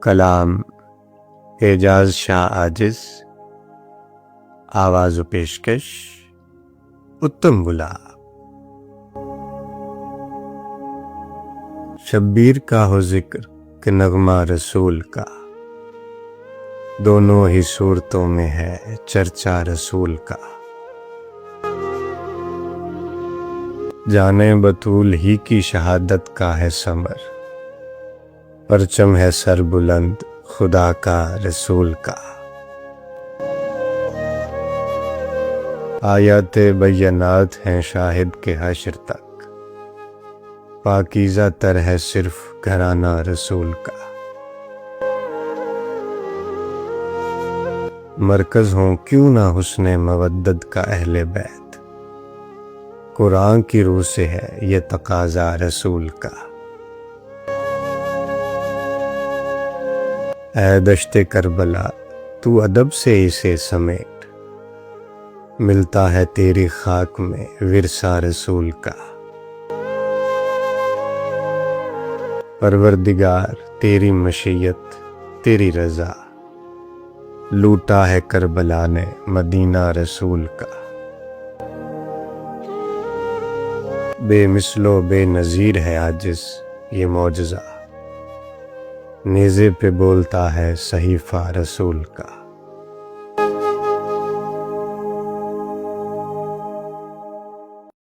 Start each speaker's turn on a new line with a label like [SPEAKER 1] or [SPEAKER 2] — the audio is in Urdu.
[SPEAKER 1] کلام اعجاز شاہ عاجز، آواز و پیشکش اتم گلاب۔ شبیر کا ہو ذکر کہ نغمہ رسول کا، دونوں ہی صورتوں میں ہے چرچا رسول کا۔ جانے بطول ہی کی شہادت کا ہے ثمر، پرچم ہے سر بلند خدا کا رسول کا۔ آیات بینات ہیں شاہد کے حشر تک، پاکیزہ تر ہے صرف گھرانہ رسول کا۔ مرکز ہوں کیوں نہ حسن مودت کا اہل بیت، قرآن کی روح سے ہے یہ تقاضا رسول کا۔ اے دشت کربلا تو ادب سے اسے سمیٹ، ملتا ہے تیری خاک میں ورثہ رسول کا۔ پروردگار تیری مشیت تیری رضا، لوٹا ہے کربلا نے مدینہ رسول کا۔ بے مثل و بے نظیر ہے عاجز یہ معجزہ، نیزے پہ بولتا ہے صحیفہ رسول کا۔